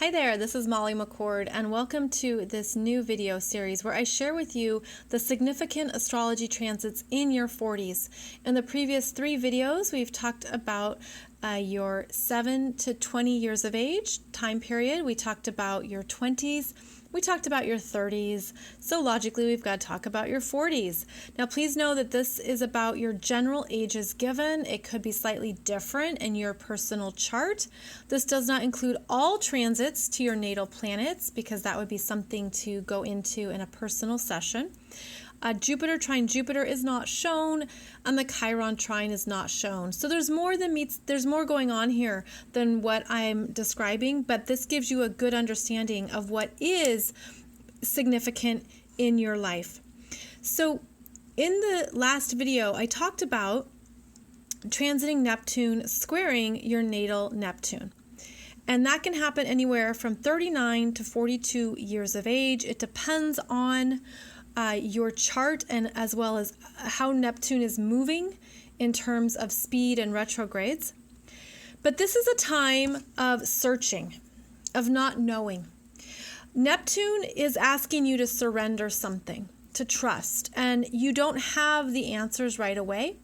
Hi there, this is Molly McCord, and welcome to this new video series where I share with you the significant astrology transits in your 40s. In the previous 3 videos, we've talked about your 7 to 20 years of age time period. We talked about your 20s. We talked about your 30s, so logically we've got to talk about your 40s. Now please know that this is about your general ages given. It could be slightly different in your personal chart. This does not include all transits to your natal planets because that would be something to go into in a personal session. Jupiter trine Jupiter is not shown, and the Chiron trine is not shown. So there's more going on here than what I'm describing, but this gives you a good understanding of what is significant in your life. So in the last video, I talked about transiting Neptune squaring your natal Neptune. And that can happen anywhere from 39 to 42 years of age. It depends on your chart and as well as how Neptune is moving in terms of speed and retrogrades. But this is a time of searching, of not knowing. Neptune is asking you to surrender something, to trust, and you don't have the answers right away.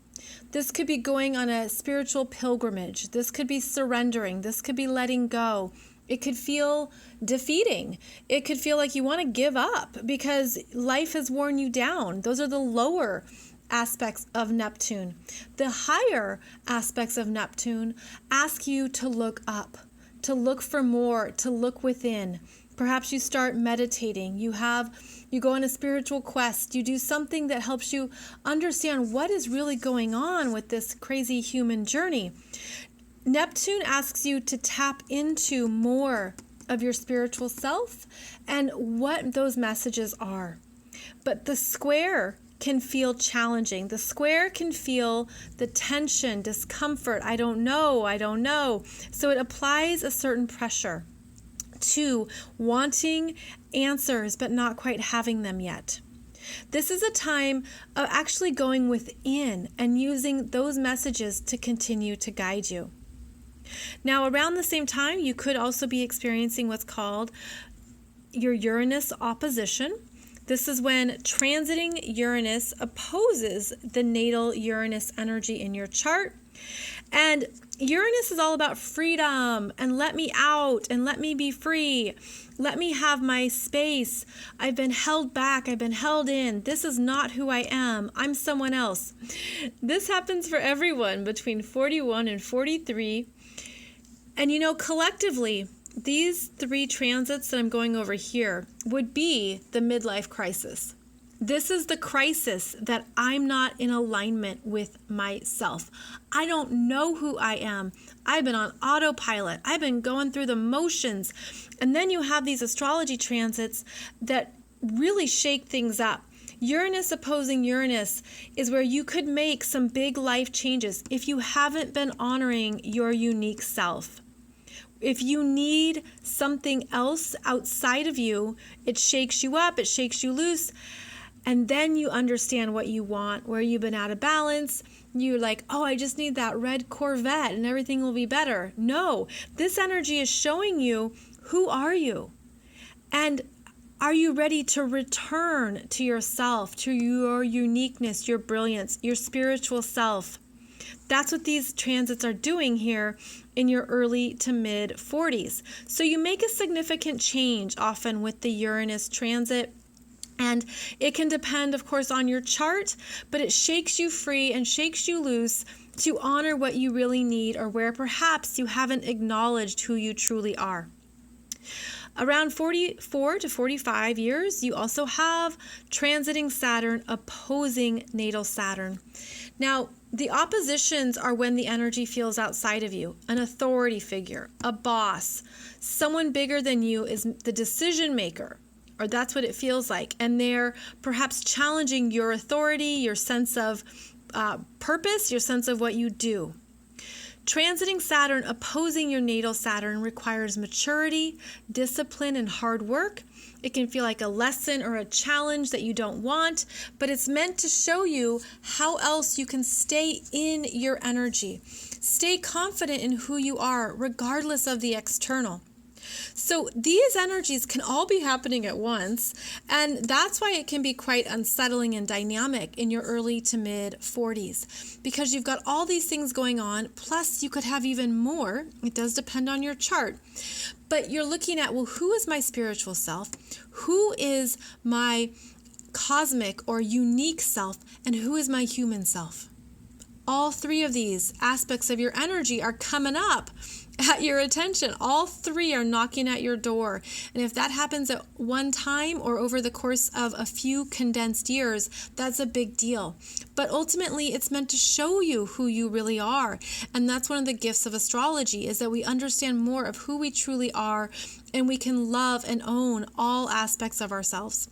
This could be going on a spiritual pilgrimage. This could be surrendering. This could be letting go. It could feel defeating. It could feel like you want to give up because life has worn you down. Those are the lower aspects of Neptune. The higher aspects of Neptune ask you to look up, to look for more, to look within. Perhaps you start meditating. You go on a spiritual quest. You do something that helps you understand what is really going on with this crazy human journey. Neptune asks you to tap into more of your spiritual self and what those messages are. But the square can feel challenging. The square can feel the tension, discomfort. I don't know. So it applies a certain pressure to wanting answers but not quite having them yet. This is a time of actually going within and using those messages to continue to guide you. Now, around the same time, you could also be experiencing what's called your Uranus Opposition. This is when transiting Uranus opposes the natal Uranus energy in your chart. And Uranus is all about freedom and let me out and let me be free. Let me have my space. I've been held back. I've been held in. This is not who I am. I'm someone else. This happens for everyone between 41 and 43. And collectively, these 3 transits that I'm going over here would be the midlife crisis. This is the crisis that I'm not in alignment with myself. I don't know who I am. I've been on autopilot. I've been going through the motions. And then you have these astrology transits that really shake things up. Uranus opposing Uranus is where you could make some big life changes if you haven't been honoring your unique self. If you need something else outside of you, it shakes you up, it shakes you loose, and then you understand what you want, where you've been out of balance. You're like, oh, I just need that red Corvette and everything will be better. No, this energy is showing you, who are you? And are you ready to return to yourself, to your uniqueness, your brilliance, your spiritual self? That's what these transits are doing here in your early to mid 40s. So you make a significant change often with the Uranus transit. And it can depend, of course, on your chart, but it shakes you free and shakes you loose to honor what you really need or where perhaps you haven't acknowledged who you truly are. Around 44 to 45 years, you also have transiting Saturn opposing natal Saturn. Now, the oppositions are when the energy feels outside of you, an authority figure, a boss, someone bigger than you is the decision maker, or that's what it feels like. And they're perhaps challenging your authority, your sense of purpose, your sense of what you do. Transiting Saturn opposing your natal Saturn requires maturity, discipline, and hard work. It can feel like a lesson or a challenge that you don't want, but it's meant to show you how else you can stay in your energy. Stay confident in who you are, regardless of the external. So these energies can all be happening at once, and that's why it can be quite unsettling and dynamic in your early to mid 40s, because you've got all these things going on, plus you could have even more. It does depend on your chart. But you're looking at, well, who is my spiritual self? Who is my cosmic or unique self? And who is my human self? All three of these aspects of your energy are coming up at your attention. All three are knocking at your door. And if that happens at one time or over the course of a few condensed years, that's a big deal. But ultimately, it's meant to show you who you really are. And that's one of the gifts of astrology, is that we understand more of who we truly are, and we can love and own all aspects of ourselves.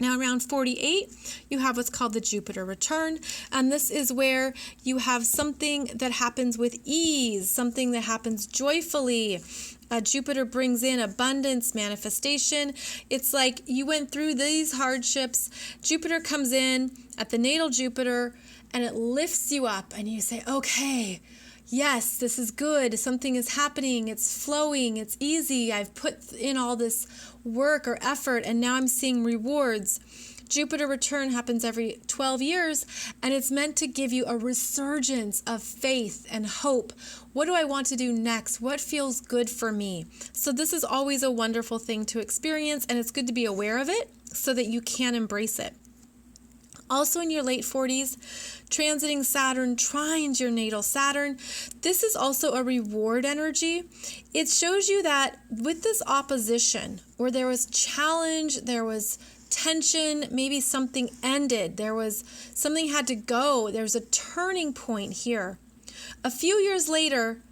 Now, around 48, you have what's called the Jupiter return, and this is where you have something that happens with ease, something that happens joyfully. Jupiter brings in abundance, manifestation. It's like you went through these hardships. Jupiter comes in at the natal Jupiter, and it lifts you up, and you say, okay, yes, this is good. Something is happening. It's flowing. It's easy. I've put in all this work or effort, and now I'm seeing rewards. Jupiter return happens every 12 years, and it's meant to give you a resurgence of faith and hope. What do I want to do next? What feels good for me? So this is always a wonderful thing to experience, and it's good to be aware of it so that you can embrace it. Also in your late 40s, transiting Saturn trines your natal Saturn. This is also a reward energy. It shows you that with this opposition, where there was challenge, there was tension, maybe something ended, there was something had to go, there's a turning point here. A few years later,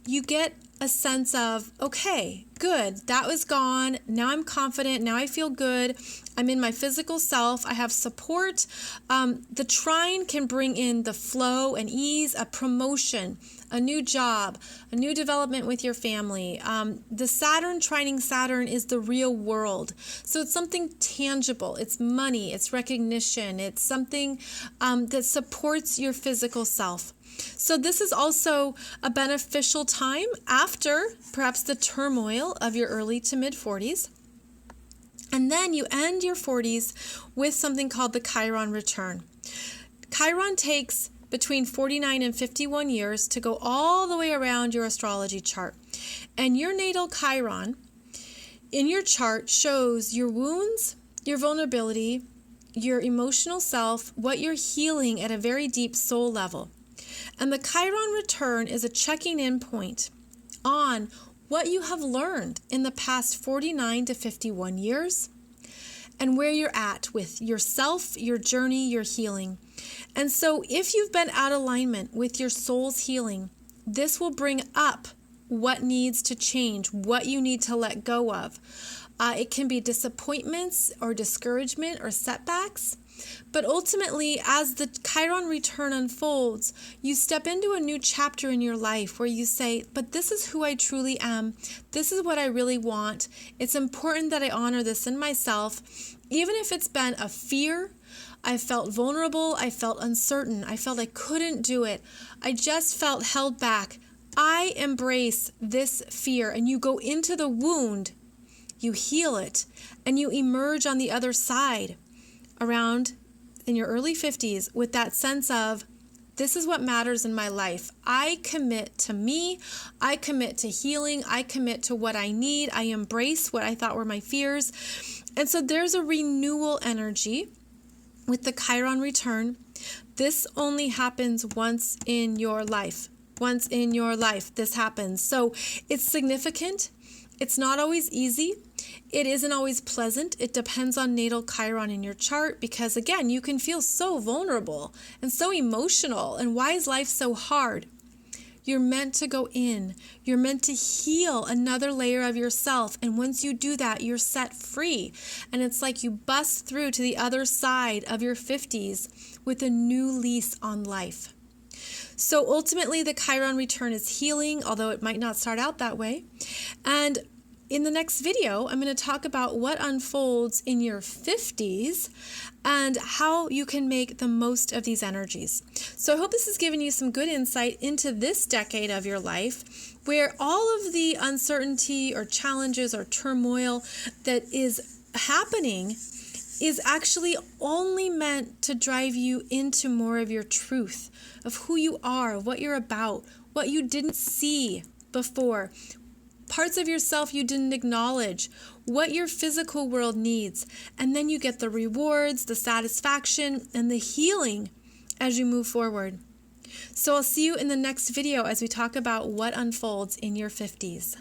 you get a sense of, okay, good, that was gone. Now I'm confident. Now I feel good. I'm in my physical self. I have support. The trine can bring in the flow and ease, a promotion, a new job, a new development with your family. The Saturn trining Saturn is the real world. So it's something tangible. It's money. It's recognition. It's something that supports your physical self. So this is also a beneficial time after perhaps the turmoil of your early to mid 40s. And then you end your 40s with something called the Chiron return. Chiron takes between 49 and 51 years to go all the way around your astrology chart. And your natal Chiron in your chart shows your wounds, your vulnerability, your emotional self, what you're healing at a very deep soul level. And the Chiron return is a checking in point on what you have learned in the past 49 to 51 years and where you're at with yourself, your journey, your healing. And so if you've been out of alignment with your soul's healing, this will bring up what needs to change, what you need to let go of. It can be disappointments or discouragement or setbacks. But ultimately, as the Chiron return unfolds, you step into a new chapter in your life where you say, but this is who I truly am. This is what I really want. It's important that I honor this in myself. Even if it's been a fear, I felt vulnerable, I felt uncertain, I felt I couldn't do it. I just felt held back. I embrace this fear, and you go into the wound, you heal it, and you emerge on the other side around in your early 50s with that sense of, this is what matters in my life. I commit to me. I commit to healing. I commit to what I need. I embrace what I thought were my fears. And so there's a renewal energy with the Chiron return. This only happens once in your life. Once in your life, this happens. So it's significant. It's not always easy. It isn't always pleasant. It depends on natal Chiron in your chart because, again, you can feel so vulnerable and so emotional. And why is life so hard? You're meant to go in. You're meant to heal another layer of yourself. And once you do that, you're set free. And it's like you bust through to the other side of your 50s with a new lease on life. So ultimately, the Chiron return is healing, although it might not start out that way. And in the next video, I'm going to talk about what unfolds in your 50s and how you can make the most of these energies. So I hope this has given you some good insight into this decade of your life. where all of the uncertainty or challenges or turmoil that is happening is actually only meant to drive you into more of your truth, of who you are, what you're about, what you didn't see before, parts of yourself you didn't acknowledge, what your physical world needs. And then you get the rewards, the satisfaction, and the healing as you move forward. So I'll see you in the next video as we talk about what unfolds in your 50s.